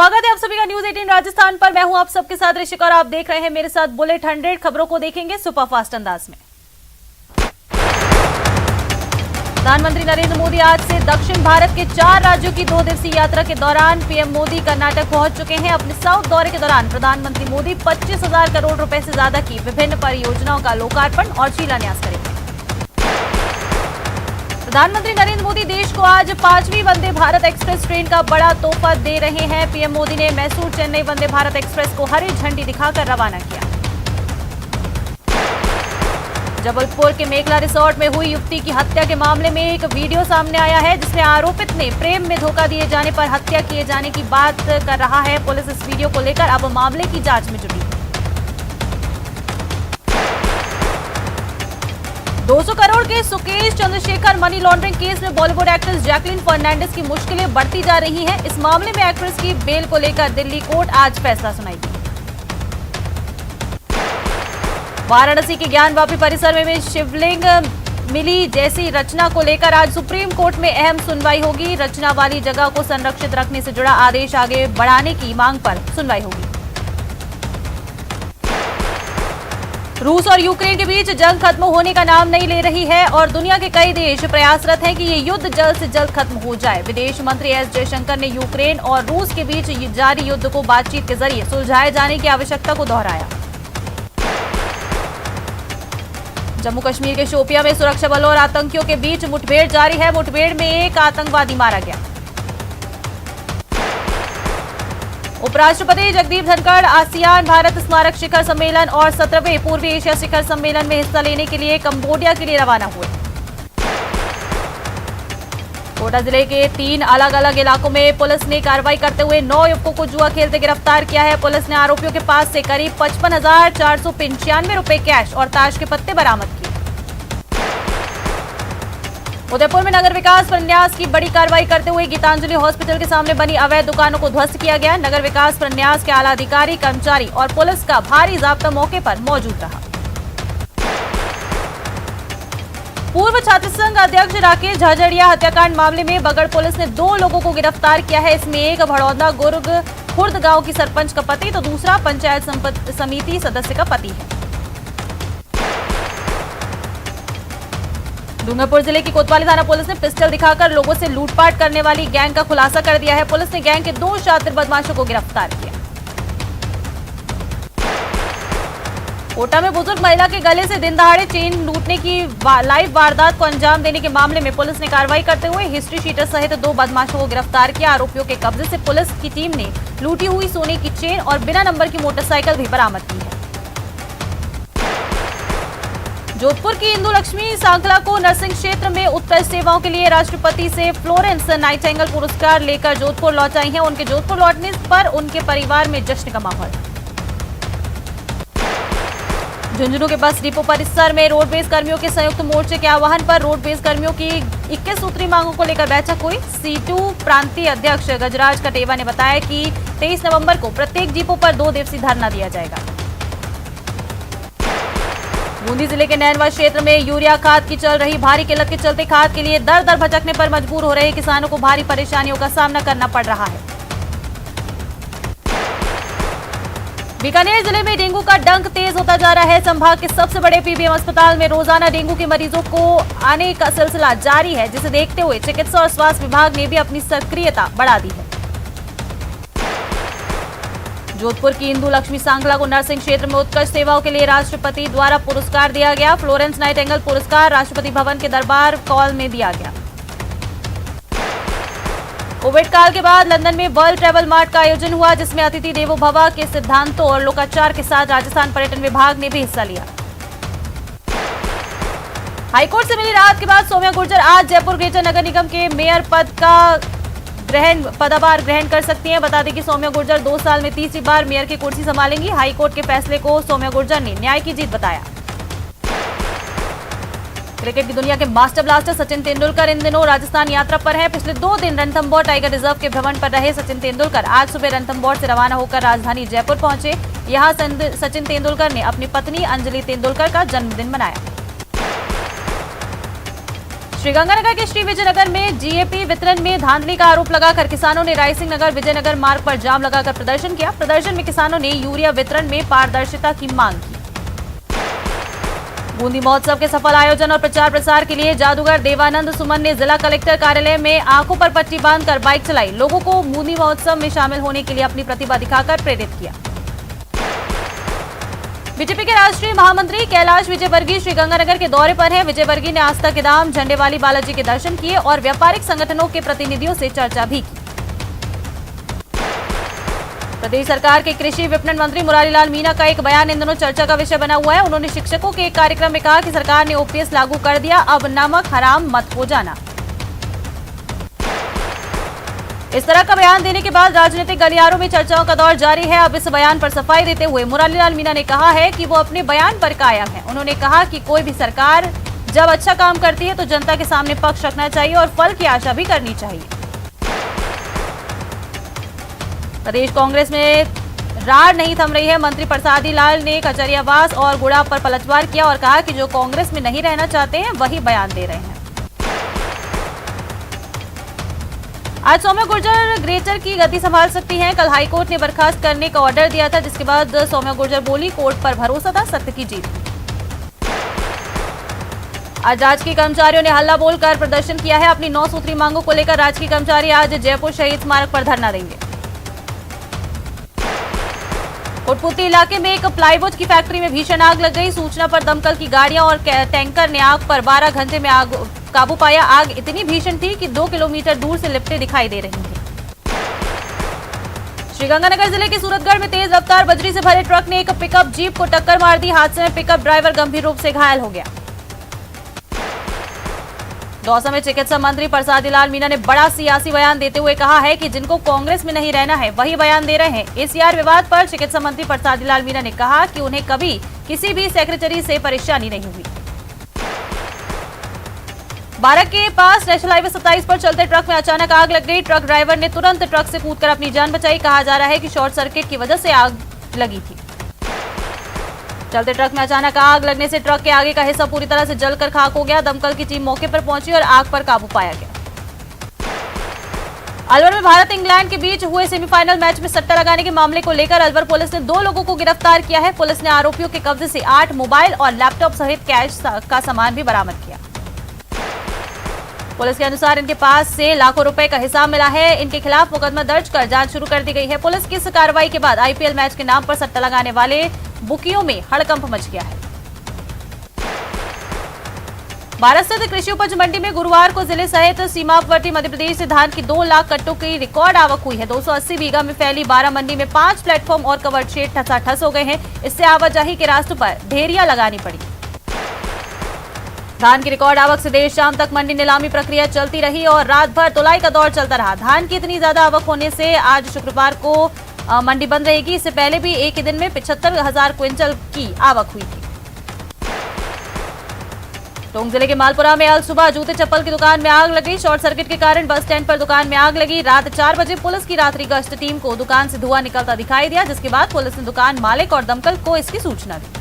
स्वागत है आप सभी का न्यूज 18 राजस्थान पर। मैं हूं आप सबके साथ ऋषिका और आप देख रहे हैं मेरे साथ बुलेट 100। खबरों को देखेंगे सुपरफास्ट अंदाज में। प्रधानमंत्री नरेंद्र मोदी आज से दक्षिण भारत के 4 राज्यों की 2 दिवसीय यात्रा के दौरान पीएम मोदी कर्नाटक पहुंच चुके हैं। अपने साउथ दौरे के दौरान प्रधानमंत्री मोदी 25,000 करोड़ रुपए से ज्यादा की विभिन्न परियोजनाओं का लोकार्पण और शिलान्यास करेंगे। प्रधानमंत्री नरेंद्र मोदी देश को आज 5वीं वंदे भारत एक्सप्रेस ट्रेन का बड़ा तोहफा दे रहे हैं। पीएम मोदी ने मैसूर चेन्नई वंदे भारत एक्सप्रेस को हरी झंडी दिखाकर रवाना किया। जबलपुर के मेघला रिसोर्ट में हुई युवती की हत्या के मामले में एक वीडियो सामने आया है, जिसमें आरोपित ने प्रेम में धोखा दिए जाने पर हत्या किए जाने की बात कर रहा है। पुलिस इस वीडियो को लेकर अब मामले की जांच में जुटी है। 200 करोड़ के Sukesh Chandrashekhar money laundering case में बॉलीवुड एक्ट्रेस जैकलीन फर्नांडिस की मुश्किलें बढ़ती जा रही हैं। इस मामले में एक्ट्रेस की बेल को लेकर दिल्ली कोर्ट आज फैसला सुनाएगी। वाराणसी के ज्ञानवापी परिसर में शिवलिंग मिली जैसी रचना को लेकर आज सुप्रीम कोर्ट में अहम सुनवाई होगी। रचना वाली जगह को संरक्षित रखने से जुड़ा आदेश आगे बढ़ाने की मांग पर सुनवाई होगी। रूस और यूक्रेन के बीच जंग खत्म होने का नाम नहीं ले रही है और दुनिया के कई देश प्रयासरत हैं कि ये युद्ध जल्द से जल्द खत्म हो जाए। विदेश मंत्री एस जयशंकर ने यूक्रेन और रूस के बीच जारी युद्ध को बातचीत के जरिए सुलझाए जाने की आवश्यकता को दोहराया। जम्मू कश्मीर के शोपियां में सुरक्षा बलों और आतंकियों के बीच मुठभेड़ जारी है। मुठभेड़ में एक आतंकवादी मारा गया। उपराष्ट्रपति जगदीप धनखड़ आसियान भारत स्मारक शिखर सम्मेलन और 17वें पूर्वी एशिया शिखर सम्मेलन में हिस्सा लेने के लिए कंबोडिया के लिए रवाना हुए। कोटा जिले के 3 अलग अलग इलाकों में पुलिस ने कार्रवाई करते हुए 9 युवकों को जुआ खेलते गिरफ्तार किया है। पुलिस ने आरोपियों के पास से करीब 55,495 रुपए कैश और ताश के पत्ते बरामद किए। उदयपुर में नगर विकास प्रन्यास की बड़ी कार्रवाई करते हुए गीतांजलि हॉस्पिटल के सामने बनी अवैध दुकानों को ध्वस्त किया गया। नगर विकास प्रन्यास के आला अधिकारी, कर्मचारी और पुलिस का भारी जाब्ता मौके पर मौजूद रहा। पूर्व छात्र संघ अध्यक्ष राकेश झाझड़िया हत्याकांड मामले में बगड़ पुलिस ने 2 लोगों को गिरफ्तार किया है। इसमें एक भड़ौदा गुर्ग खुर्द गांव की सरपंच का पति तो दूसरा पंचायत समिति सदस्य का पति है। डूंगरपुर जिले की कोतवाली थाना पुलिस ने पिस्टल दिखाकर लोगों से लूटपाट करने वाली गैंग का खुलासा कर दिया है। पुलिस ने गैंग के 2 शातिर बदमाशों को गिरफ्तार किया। कोटा में बुजुर्ग महिला के गले से दिन दहाड़े चेन लूटने की लाइव वारदात को अंजाम देने के मामले में पुलिस ने कार्रवाई करते हुए हिस्ट्री शीटर सहित 2 बदमाशों को गिरफ्तार किया। आरोपियों के कब्जे से पुलिस की टीम ने लूटी हुई सोने की चेन और बिना नंबर की मोटरसाइकिल भी बरामद की है। जोधपुर की इंदु लक्ष्मी सांखला को नर्सिंग क्षेत्र में उत्कृष्ट सेवाओं के लिए राष्ट्रपति से फ्लोरेंस नाइटिंगेल पुरस्कार लेकर जोधपुर लौट आई हैं। उनके जोधपुर लौटने पर उनके परिवार में जश्न का माहौल। झुंझुनू के बस डिपो परिसर में रोडवेज कर्मियों के संयुक्त मोर्चे के आह्वान पर रोडवेज कर्मियों की 21 सूत्री मांगों को लेकर बैठक हुई। सीटू प्रांतीय अध्यक्ष गजराज कटेवा ने बताया कि 23 नवंबर को प्रत्येक डिपो पर 2 दिवसीय धरना दिया जाएगा। बूंदी जिले के नैनवा क्षेत्र में यूरिया खाद की चल रही भारी किल्लत के चलते खाद के लिए दर दर भटकने पर मजबूर हो रहे किसानों को भारी परेशानियों का सामना करना पड़ रहा है। बीकानेर जिले में डेंगू का डंक तेज होता जा रहा है। संभाग के सबसे बड़े पीबीएम अस्पताल में रोजाना डेंगू के मरीजों को आने का सिलसिला जारी है, जिसे देखते हुए चिकित्सा और स्वास्थ्य विभाग ने भी अपनी सक्रियता बढ़ा दी है। जोधपुर की इंदु लक्ष्मी सांखला को नर्सिंग क्षेत्र में उत्कृष्ट सेवाओं के लिए राष्ट्रपति द्वारा पुरस्कार दिया गया। फ्लोरेंस नाइटिंगेल पुरस्कार राष्ट्रपति भवन के दरबार हॉल में दिया गया। कोविड काल के बाद लंदन में वर्ल्ड ट्रैवल मार्ट का आयोजन हुआ, जिसमें अतिथि देवो भव के सिद्धांतों और लोकाचार के साथ राजस्थान पर्यटन विभाग ने भी हिस्सा लिया। हाईकोर्ट से मिली राहत के बाद सौम्या गुर्जर आज जयपुर ग्रेटर नगर निगम के मेयर पद का पदभार ग्रहण कर सकती हैं। बता दें कि सौम्या गुर्जर 2 साल में 3री बार मेयर की कुर्सी संभालेंगी। हाईकोर्ट के फैसले को सौम्या गुर्जर ने न्याय की जीत बताया। क्रिकेट की दुनिया के मास्टर ब्लास्टर सचिन तेंदुलकर इन दिनों राजस्थान यात्रा पर हैं। पिछले 2 दिन रणथंभौर टाइगर रिजर्व के भ्रमण पर रहे सचिन तेंदुलकर आज सुबह रणथंभौर से रवाना होकर राजधानी जयपुर पहुंचे। यहां सचिन तेंदुलकर ने अपनी पत्नी अंजलि तेंदुलकर का जन्मदिन मनाया। श्रीगंगानगर के श्री विजयनगर में जीएपी वितरण में धांधली का आरोप लगाकर किसानों ने रायसिंह नगर विजयनगर मार्ग पर जाम लगाकर प्रदर्शन किया। प्रदर्शन में किसानों ने यूरिया वितरण में पारदर्शिता की मांग की। बूंदी महोत्सव के सफल आयोजन और प्रचार प्रसार के लिए जादूगर देवानंद सुमन ने जिला कलेक्टर कार्यालय में आंखों पर पट्टी बांधकर बाइक चलाई। लोगों को बूंदी महोत्सव में शामिल होने के लिए अपनी प्रतिभा दिखाकर प्रेरित किया। बीजेपी के राष्ट्रीय महामंत्री कैलाश विजयवर्गीय श्रीगंगानगर के दौरे पर हैं। विजयवर्गीय ने आस्था के धाम झंडेवाली बालाजी के दर्शन किए और व्यापारिक संगठनों के प्रतिनिधियों से चर्चा भी की। प्रदेश सरकार के कृषि विपणन मंत्री मुरारीलाल मीणा का एक बयान इन दिनों चर्चा का विषय बना हुआ है। उन्होंने शिक्षकों के एक कार्यक्रम में कहा कि सरकार ने ओपीएस लागू कर दिया, अब नमक हराम मत हो जाना। इस तरह का बयान देने के बाद राजनीतिक गलियारों में चर्चाओं का दौर जारी है। अब इस बयान पर सफाई देते हुए मुरारीलाल मीणा ने कहा है कि वो अपने बयान पर कायम है। उन्होंने कहा कि कोई भी सरकार जब अच्छा काम करती है तो जनता के सामने पक्ष रखना चाहिए और फल की आशा भी करनी चाहिए। प्रदेश कांग्रेस में रार नहीं थम रही है। मंत्री प्रसादी लाल ने कचरियावास और गुड़ा पर पलटवार किया और कहा कि जो कांग्रेस में नहीं रहना चाहते हैं वही बयान दे रहे हैं। आज सौम्या गुर्जर ग्रेटर की गति संभाल सकती हैं। कल हाईकोर्ट ने बर्खास्त करने का ऑर्डर दिया था, जिसके बाद सौम्या गुर्जर बोली, कोर्ट पर भरोसा था, सत्य की जीत। आज राजकीय कर्मचारियों ने हल्ला बोलकर प्रदर्शन किया है। अपनी 9 सूत्री मांगों को लेकर राजकीय कर्मचारी आज जयपुर शहीद स्मारक पर धरना देंगे। कोटपुतली इलाके में एक प्लाईवुड की फैक्ट्री में भीषण आग लग गई। सूचना पर दमकल की गाड़ियां और टैंकर ने आग पर 12 घंटे में आग काबू पाया। आग इतनी भीषण थी कि 2 किलोमीटर दूर से लिपटें दिखाई दे रही थी। श्रीगंगानगर जिले के सूरतगढ़ में तेज रफ्तार बजरी से भरे ट्रक ने एक पिकअप जीप को टक्कर मार दी। हादसे में पिकअप ड्राइवर गंभीर रूप से घायल हो गया। दौसा में चिकित्सा मंत्री प्रसादी लाल मीणा ने बड़ा सियासी बयान देते हुए कहा है कि जिनको कांग्रेस में नहीं रहना है वही बयान दे रहे हैं। एसीआर विवाद पर चिकित्सा मंत्री प्रसादी लाल मीणा ने कहा कि उन्हें कभी किसी भी सेक्रेटरी से परेशानी नहीं हुई। बाराक के पास नेशनल हाईवे 27 पर चलते ट्रक में अचानक आग लग गई। ट्रक ड्राइवर ने तुरंत ट्रक से कूदकर अपनी जान बचाई। कहा जा रहा है कि शॉर्ट सर्किट की वजह से आग लगी थी। चलते ट्रक में अचानक आग लगने से ट्रक के आगे का हिस्सा पूरी तरह से जलकर खाक हो गया। दमकल की टीम मौके पर पहुंची और आग पर काबू पाया गया। अलवर में भारत इंग्लैंड के बीच हुए सेमीफाइनल मैच में सट्टा लगाने के मामले को लेकर अलवर पुलिस ने 2 लोगों को गिरफ्तार किया है। पुलिस ने आरोपियों के कब्जे से 8 मोबाइल और लैपटॉप सहित कैश का सामान भी बरामद किया। पुलिस के अनुसार इनके पास से लाखों रुपए का हिसाब मिला है। इनके खिलाफ मुकदमा दर्ज कर जांच शुरू कर दी गई है। पुलिस की इस कार्रवाई के बाद आईपीएल मैच के नाम पर सट्टा लगाने वाले बुकियों में हड़कंप मच गया है। भारत स्थित कृषि उपज मंडी में गुरुवार को जिले सहित सीमावर्ती मध्य प्रदेश से धान की 2 लाख कट्टों की रिकॉर्ड आवक हुई है। 280 बीघा में फैली 12 मंडी में 5 प्लेटफॉर्म और कवर्ड शेड ठसाठस हो गए हैं। इससे आवाजाही के रास्तों पर ढेरियां लगानी पड़ी। धान की रिकॉर्ड आवक से देर शाम तक मंडी नीलामी प्रक्रिया चलती रही और रात भर तुलाई का दौर चलता रहा। धान की इतनी ज्यादा आवक होने से आज शुक्रवार को मंडी बंद रहेगी। इससे पहले भी एक ही दिन में 75,000 क्विंटल की आवक हुई थी। टोंक जिले के मालपुरा में आज सुबह जूते चप्पल की दुकान में आग लगी। शॉर्ट सर्किट के कारण बस स्टैंड पर दुकान में आग लगी। रात 4 बजे पुलिस की रात्रि गश्त टीम को दुकान से धुआं निकलता दिखाई दिया, जिसके बाद पुलिस ने दुकान मालिक और दमकल को इसकी सूचना दी।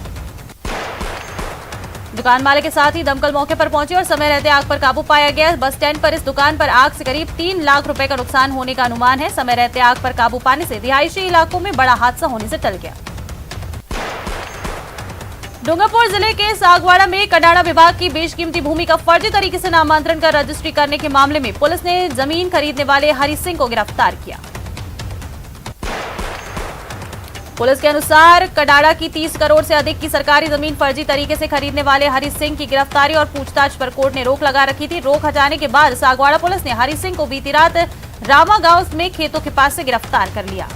दुकान मालिक के साथ ही दमकल मौके पर पहुंची और समय रहते आग पर काबू पाया गया। बस स्टैंड पर इस दुकान पर आग से करीब 3 लाख रुपए का नुकसान होने का अनुमान है। समय रहते आग पर काबू पाने से रिहायशी इलाकों में बड़ा हादसा होने से टल गया। डूंगरपुर जिले के सागवाड़ा में कडाड़ा विभाग की बेशकीमती भूमि का फर्जी तरीके से नामांतरण कर रजिस्ट्री करने के मामले में पुलिस ने जमीन खरीदने वाले हरि सिंह को गिरफ्तार किया। पुलिस के अनुसार कडाड़ा की 30 करोड़ से अधिक की सरकारी जमीन फर्जी तरीके से खरीदने वाले हरि सिंह की गिरफ्तारी और पूछताछ पर कोर्ट ने रोक लगा रखी थी। रोक हटाने के बाद सागवाड़ा पुलिस ने हरि सिंह को बीती रात रामा गांव में खेतों के पास से गिरफ्तार कर लिया।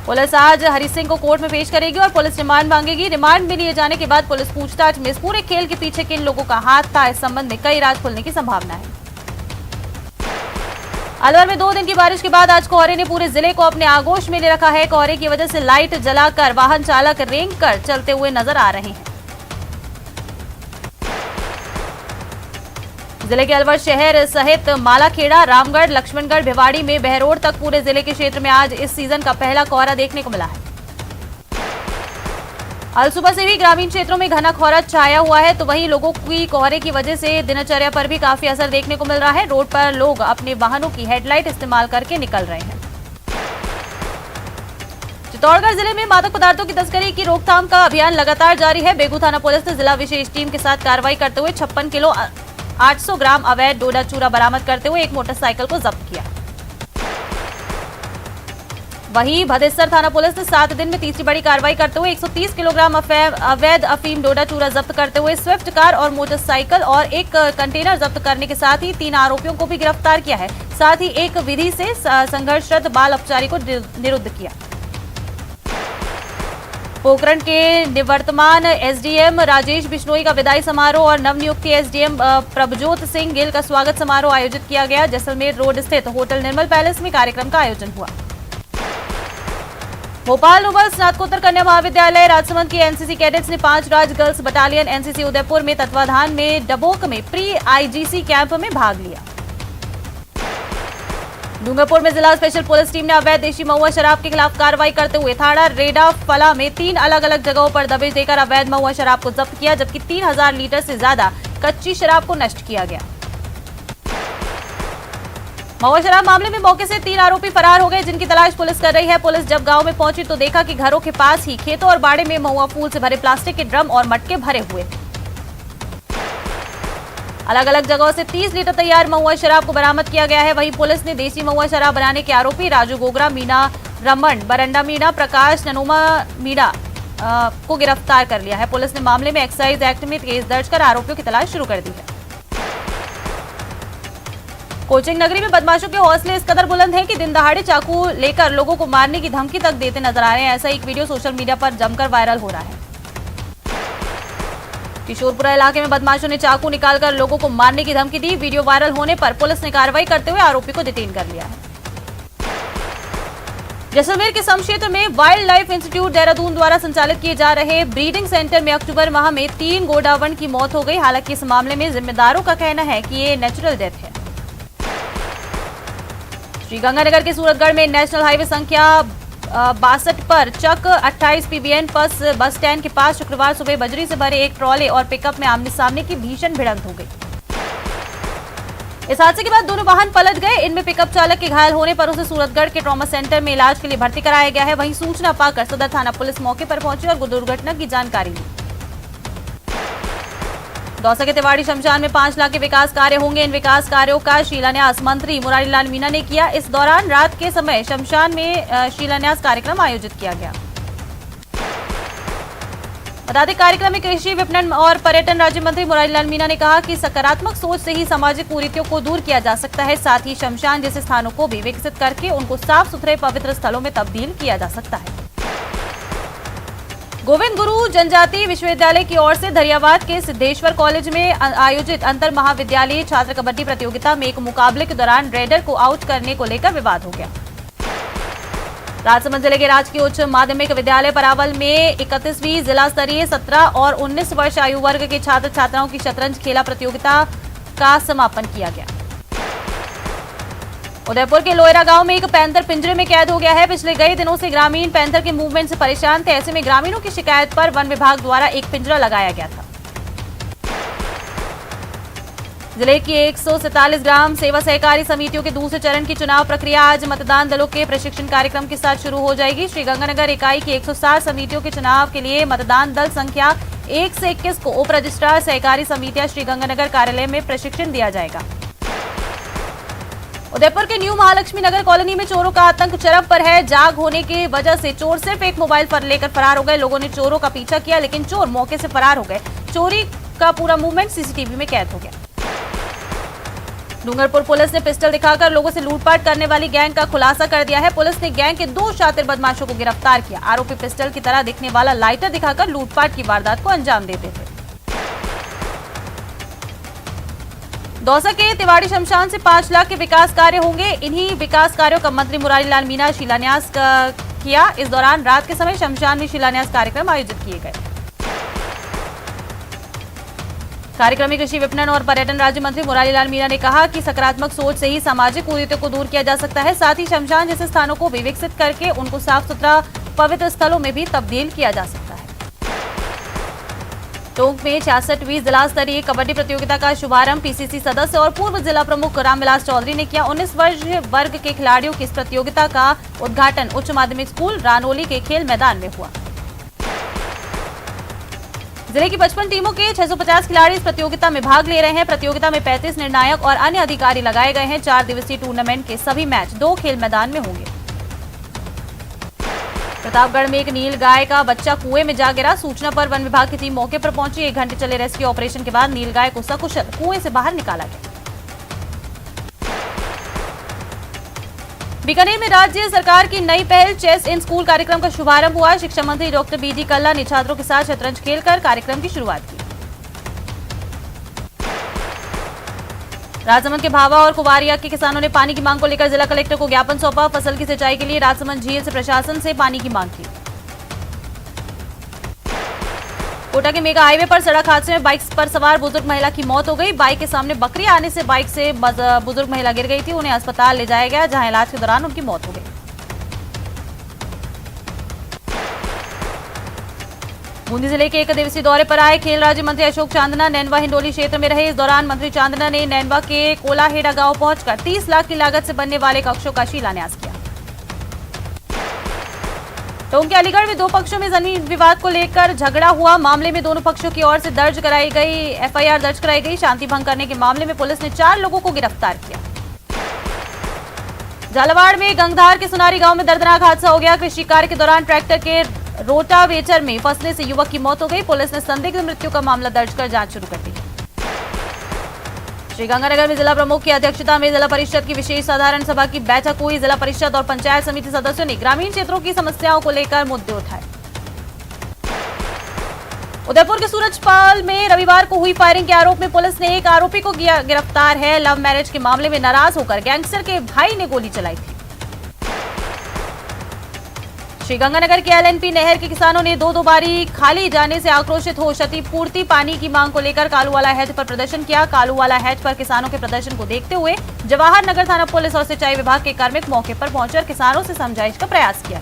पुलिस आज हरि सिंह को कोर्ट में पेश करेगी और पुलिस रिमांड मांगेगी। रिमांड में लिए जाने के बाद पुलिस पूछताछ में इस पूरे खेल के पीछे किन लोगों का हाथ था, इस संबंध में कई राज खुलने की संभावना है। अलवर में 2 दिन की बारिश के बाद आज कोहरे ने पूरे जिले को अपने आगोश में ले रखा है। कोहरे की वजह से लाइट जलाकर वाहन चालक रेंग कर चलते हुए नजर आ रहे हैं। जिले के अलवर शहर सहित मालाखेड़ा, रामगढ़, लक्ष्मणगढ़, भिवाड़ी में बहरोड तक पूरे जिले के क्षेत्र में आज इस सीजन का पहला कोहरा देखने को मिला है। आज सुबह से भी ग्रामीण क्षेत्रों में घना कोहरा छाया हुआ है, तो वहीं लोगों की कोहरे की वजह से दिनचर्या पर भी काफी असर देखने को मिल रहा है। रोड पर लोग अपने वाहनों की हेडलाइट इस्तेमाल करके निकल रहे हैं। चित्तौड़गढ़ जिले में मादक पदार्थों की तस्करी की रोकथाम का अभियान लगातार जारी है। बेगू थाना पुलिस ने जिला विशेष टीम के साथ कार्रवाई करते हुए 56 किलो 800 ग्राम अवैध डोडा चूरा बरामद करते हुए एक मोटरसाइकिल को जब्त किया। वहीं भदेसर थाना पुलिस ने 7 दिन में तीसरी बड़ी कार्रवाई करते हुए 130 किलोग्राम अवैध अफीम डोडा चूरा जब्त करते हुए स्विफ्ट कार और मोटरसाइकिल और एक कंटेनर जब्त करने के साथ ही 3 आरोपियों को भी गिरफ्तार किया है। साथ ही एक विधि से संघर्षरत बाल अपचारी को निरुद्ध किया। पोखरण के निवर्तमान एसडीएम राजेश बिश्नोई का विदाई समारोह और नवनियुक्त एसडीएम प्रभजोत सिंह गिल का स्वागत समारोह आयोजित किया गया। जैसलमेर रोड स्थित होटल निर्मल पैलेस में कार्यक्रम का आयोजन हुआ। भोपाल नोबल स्नातकोत्तर कन्या महाविद्यालय राजसमंद की एनसीसी कैडेट्स ने 5 राज गर्ल्स बटालियन एनसीसी उदयपुर में तत्वाधान में डबोक में प्री आईजीसी कैंप में भाग लिया। डूंगरपुर में जिला स्पेशल पुलिस टीम ने अवैध देशी महुआ शराब के खिलाफ कार्रवाई करते हुए थाना रेडा फला में 3 अलग अलग जगहों पर दबिश देकर अवैध महुआ शराब को जब्त किया, जबकि 3000 लीटर से ज्यादा कच्ची शराब को नष्ट किया गया। महुआ शराब मामले में मौके से 3 आरोपी फरार हो गए, जिनकी तलाश पुलिस कर रही है। पुलिस जब गांव में पहुंची तो देखा कि घरों के पास ही खेतों और बाड़े में महुआ फूल से भरे प्लास्टिक के ड्रम और मटके भरे हुए थे। अलग अलग जगहों से 30 लीटर तैयार महुआ शराब को बरामद किया गया है। वहीं पुलिस ने देसी महुआ शराब बनाने के आरोपी राजू गोगरा, मीना रमन, बरंडा मीना, प्रकाश ननोमा मीना को गिरफ्तार कर लिया है। पुलिस ने मामले में एक्साइज एक्ट में केस दर्ज कर आरोपियों की तलाश शुरू कर दी है। कोचिंग नगरी में बदमाशों के हौसले इस कदर बुलंद हैं कि दिन दहाड़े चाकू लेकर लोगों को मारने की धमकी तक देते नजर आ रहे हैं। ऐसा एक वीडियो सोशल मीडिया पर जमकर वायरल हो रहा है। किशोरपुरा इलाके में बदमाशों ने चाकू निकालकर लोगों को मारने की धमकी दी। वीडियो वायरल होने पर पुलिस ने कार्रवाई करते हुए आरोपी को डिटेन कर लिया है। जैसलमेर के सम क्षेत्र में वाइल्ड लाइफ इंस्टीट्यूट देहरादून द्वारा संचालित किए जा रहे ब्रीडिंग सेंटर में अक्टूबर माह में 3 गोडावण की मौत हो गई। हालांकि इस मामले में जिम्मेदारों का कहना है कि ये नेचुरल डेथ है। श्रीगंगानगर के सूरतगढ़ में नेशनल हाईवे संख्या 62 पर चक 28 पीबीएन बस स्टैंड के पास शुक्रवार सुबह बजरी से भरे एक ट्रॉले और पिकअप में आमने सामने की भीषण भिड़ंत हो गई। इस हादसे के बाद दोनों वाहन पलट गए। इनमें पिकअप चालक के घायल होने पर उसे सूरतगढ़ के ट्रॉमा सेंटर में इलाज के लिए भर्ती कराया गया है। वहीं सूचना पाकर सदर थाना पुलिस मौके पर पहुंची और दुर्घटना की जानकारी ली। दौसा के तिवाड़ी शमशान में 5 लाख के विकास कार्य होंगे। इन विकास कार्यों का शिलान्यास मंत्री मुरारी लाल मीणा ने किया। इस दौरान रात के समय शमशान में शिलान्यास कार्यक्रम आयोजित किया गया। बता दें, कार्यक्रम में कृषि विपणन और पर्यटन राज्य मंत्री मुरारी लाल मीणा ने कहा कि सकारात्मक सोच से ही सामाजिक कुरीतियों को दूर किया जा सकता है। साथ ही शमशान जैसे स्थानों को भी विकसित करके उनको साफ सुथरे पवित्र स्थलों में तब्दील किया जा सकता है। गोविंद गुरु जनजाति विश्वविद्यालय की ओर से धरियावाद के सिद्धेश्वर कॉलेज में आयोजित अंतर महाविद्यालयीय छात्र कबड्डी प्रतियोगिता में एक मुकाबले के दौरान रेडर को आउट करने को लेकर विवाद हो गया। राजसमंद जिले के राजकीय उच्च माध्यमिक विद्यालय परावल में 31वीं जिला स्तरीय 17 और 19 वर्ष आयु वर्ग के छात्र छात्राओं की शतरंज खेला प्रतियोगिता का समापन किया गया। उदयपुर के लोयरा गांव में एक पैंथर पिंजरे में कैद हो गया है। पिछले कई दिनों से ग्रामीण पैंथर के मूवमेंट से परेशान थे। ऐसे में ग्रामीणों की शिकायत पर वन विभाग द्वारा एक पिंजरा लगाया गया था। जिले की 147 ग्राम सेवा सहकारी समितियों के दूसरे चरण की चुनाव प्रक्रिया आज मतदान दलों के प्रशिक्षण कार्यक्रम के साथ शुरू हो जाएगी। श्रीगंगानगर इकाई की 160 समितियों के चुनाव के लिए मतदान दल संख्या 1 से 21 को उप रजिस्ट्रार सहकारी समितियां श्रीगंगानगर कार्यालय में प्रशिक्षण दिया जाएगा। उदयपुर के न्यू महालक्ष्मी नगर कॉलोनी में चोरों का आतंक चरम पर है। जाग होने की वजह से चोर सिर्फ एक मोबाइल फोन लेकर फरार हो गए। लोगों ने चोरों का पीछा किया, लेकिन चोर मौके से फरार हो गए। चोरी का पूरा मूवमेंट सीसीटीवी में कैद हो गया। डूंगरपुर पुलिस ने पिस्टल दिखाकर लोगों से लूटपाट करने वाली गैंग का खुलासा कर दिया है। पुलिस ने गैंग के 2 शातिर बदमाशों को गिरफ्तार किया। आरोपी पिस्टल की तरह दिखने वाला लाइटर दिखाकर लूटपाट की वारदात को अंजाम देते थे। दौसा के तिवाड़ी शमशान से 5 लाख के विकास कार्य होंगे। इन्हीं विकास कार्यों का मंत्री मुरारी लाल मीणा शिलान्यास किया। इस दौरान रात के समय शमशान में शिलान्यास कार्यक्रम आयोजित किए गए। कार्यक्रम में कृषि विपणन और पर्यटन राज्य मंत्री मुरारी लाल मीणा ने कहा कि सकारात्मक सोच से ही सामाजिक कुरीतियों को दूर किया जा सकता है। साथ ही शमशान जैसे स्थानों को भी विकसित करके उनको साफ सुथरा पवित्र स्थलों में भी तब्दील किया जा सकता है। टोंक में 66वीं जिला स्तरीय कबड्डी प्रतियोगिता का शुभारंभ पीसीसी सदस्य और पूर्व जिला प्रमुख रामविलास चौधरी ने किया। 19 वर्ग के खिलाड़ियों की इस प्रतियोगिता का उद्घाटन उच्च माध्यमिक स्कूल रानोली के खेल मैदान में हुआ। जिले की 55 टीमों के 650 खिलाड़ी इस प्रतियोगिता में भाग ले रहे हैं। प्रतियोगिता में 35 निर्णायक और अन्य अधिकारी लगाए गए हैं। 4 दिवसीय टूर्नामेंट के सभी मैच 2 खेल मैदान में होंगे। प्रतापगढ़ में एक नील गाय का बच्चा कुएं में जा गिरा। सूचना पर वन विभाग की टीम मौके पर पहुंची। 1 घंटे चले रेस्क्यू ऑपरेशन के बाद नील गाय को सकुशल कुएं से बाहर निकाला गया। बीकानेर में राज्य सरकार की नई पहल चेस इन स्कूल कार्यक्रम का शुभारंभ हुआ। शिक्षा मंत्री डॉक्टर बीडी कल्ला ने छात्रों के साथ शतरंज खेलकर कार्यक्रम की शुरुआत की। राजसमंद के भावा और कुवारिया के किसानों ने पानी की मांग को लेकर जिला कलेक्टर को ज्ञापन सौंपा। फसल की सिंचाई के लिए राजसमंद झील से प्रशासन से पानी की मांग की। कोटा के मेगा हाईवे पर सड़क हादसे में बाइक पर सवार बुजुर्ग महिला की मौत हो गई। बाइक के सामने बकरी आने से बाइक से बुजुर्ग महिला गिर गई थी। उन्हें अस्पताल ले जाया गया, जहां इलाज के दौरान उनकी मौत हो गई। बूंदी जिले के 1 दिवसीय दौरे पर आए खेल राज्य मंत्री अशोक चांदना नैनवा हिंडोली क्षेत्र में रहे। इस दौरान मंत्री चांदना ने नैनवा के कोलाहेड़ा गांव पहुंचकर 30 लाख की लागत से बनने वाले कक्षों का शिलान्यास किया। टोंक के अलीगढ़ में 2 पक्षों में जमीन विवाद को लेकर झगड़ा हुआ। मामले में दोनों पक्षों की ओर से एफआईआर दर्ज कराई गई। शांति भंग करने के मामले में पुलिस ने 4 लोगों को गिरफ्तार किया। झालावाड़ में गंगधार के सुनारी गांव में दर्दनाक हादसा हो गया। कृषि कार्य के दौरान ट्रैक्टर के रोटावेटर में फंसने से युवक की मौत हो गई। पुलिस ने संदिग्ध मृत्यु का मामला दर्ज कर जांच शुरू कर दी है। श्रीगंगानगर में जिला प्रमुख की अध्यक्षता में जिला परिषद की विशेष साधारण सभा की बैठक हुई। जिला परिषद और पंचायत समिति सदस्यों ने ग्रामीण क्षेत्रों की समस्याओं को लेकर मुद्दे उठाए। उदयपुर के सूरजपाल में रविवार को हुई फायरिंग के आरोप में पुलिस ने एक आरोपी को गिरफ्तार है। लव मैरिज के मामले में नाराज होकर गैंगस्टर के भाई ने गोली चलाई थी। श्रीगंगानगर के एलएनपी नहर के किसानों ने 2 बारी खाली जाने से आक्रोशित हो क्षतिपूर्ति पानी की मांग को लेकर कालूवाला हैच पर प्रदर्शन किया। कालूवाला हैच पर किसानों के प्रदर्शन को देखते हुए जवाहर नगर थाना पुलिस और सिंचाई विभाग के कार्मिक मौके पर पहुंचकर किसानों से समझाइश का प्रयास किया।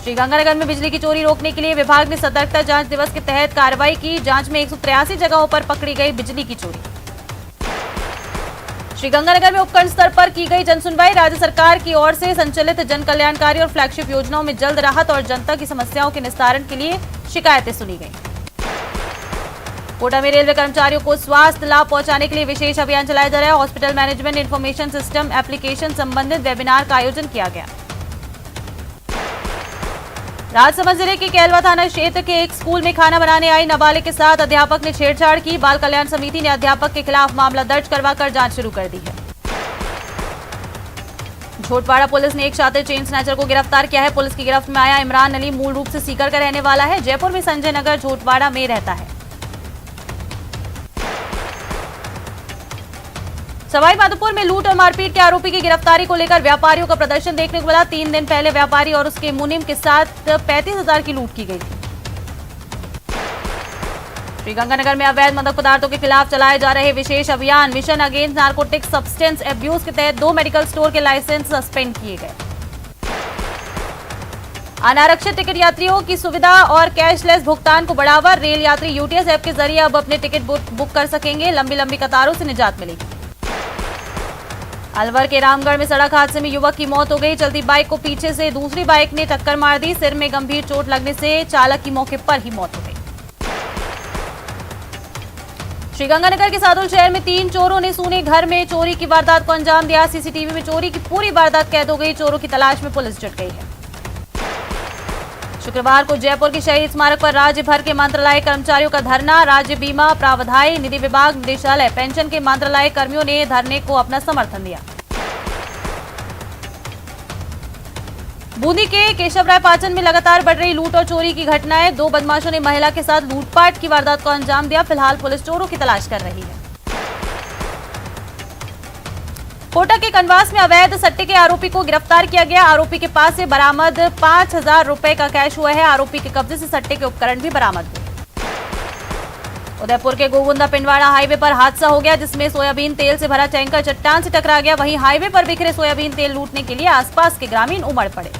श्रीगंगानगर में बिजली की चोरी रोकने के लिए विभाग ने सतर्कता जांच दिवस के तहत कार्रवाई की। जांच में 183 जगहों पर पकड़ी गई बिजली की चोरी। श्रीगंगानगर में उपखंड स्तर पर की गई जनसुनवाई। राज्य सरकार की ओर से संचालित जन कल्याणकारी और फ्लैगशिप योजनाओं में जल्द राहत और जनता की समस्याओं के निस्तारण के लिए शिकायतें सुनी गई। कोटा में रेलवे कर्मचारियों को स्वास्थ्य लाभ पहुंचाने के लिए विशेष अभियान चलाया जा रहा है। Hospital management information system application संबंधित वेबिनार का आयोजन किया गया। राजसमंद जिले के कैलवा थाना क्षेत्र के एक स्कूल में खाना बनाने आई नाबालिग के साथ अध्यापक ने छेड़छाड़ की। बाल कल्याण समिति ने अध्यापक के खिलाफ मामला दर्ज करवाकर जांच शुरू कर दी है। झोटवाड़ा पुलिस ने एक शातिर चेन स्नैचर को गिरफ्तार किया है। पुलिस की गिरफ्त में आया इमरान अली मूल रूप से सीकर का रहने वाला है। जयपुर में संजय नगर झोटवाड़ा में रहता है। सवाईमाधोपुर में लूट और मारपीट के आरोपी की गिरफ्तारी को लेकर व्यापारियों का प्रदर्शन देखने को मिला। 3 दिन पहले व्यापारी और उसके मुनीम के साथ 35,000 की लूट की गई थी। श्रीगंगानगर में अवैध मादक पदार्थों के खिलाफ चलाए जा रहे विशेष अभियान mission against narcotic substance abuse के तहत 2 मेडिकल स्टोर के लाइसेंस सस्पेंड किए गए। अनारक्षित टिकट यात्रियों की सुविधा और कैशलेस भुगतान को बढ़ावा। रेल यात्री यूटीएस ऐप के जरिए अब अपने टिकट बुक कर सकेंगे। लंबी कतारों से निजात मिलेगी। अलवर के रामगढ़ में सड़क हादसे में युवक की मौत हो गई। चलती बाइक को पीछे से दूसरी बाइक ने टक्कर मार दी। सिर में गंभीर चोट लगने से चालक की मौके पर ही मौत हो गई। श्रीगंगानगर के सादुल शहर में 3 चोरों ने सूने घर में चोरी की वारदात को अंजाम दिया। सीसीटीवी में चोरी की पूरी वारदात कैद हो गई। चोरों की तलाश में पुलिस जुट गई है। शुक्रवार को जयपुर के शहीद स्मारक पर राज्य भर के मंत्रालय कर्मचारियों का धरना। राज्य बीमा प्रावधायी निधि विभाग निदेशालय पेंशन के मंत्रालय कर्मियों ने धरने को अपना समर्थन दिया। बूंदी के केशवराय पाचन में लगातार बढ़ रही लूट और चोरी की घटनाएं। 2 बदमाशों ने महिला के साथ लूटपाट की वारदात को अंजाम दिया। फिलहाल पुलिस चोरों की तलाश कर रही है। कोटा के कनवास में अवैध सट्टे के आरोपी को गिरफ्तार किया गया। आरोपी के पास से बरामद 5,000 रुपए का कैश हुआ है। आरोपी के कब्जे से सट्टे के उपकरण भी बरामद हुए। उदयपुर के गोविंदा पिंडवाड़ा हाईवे पर हादसा हो गया, जिसमें सोयाबीन तेल से भरा टैंकर चट्टान से टकरा गया। वहीं हाईवे पर बिखरे सोयाबीन तेल लूटने के लिए आसपास के ग्रामीण उमड़ पड़े।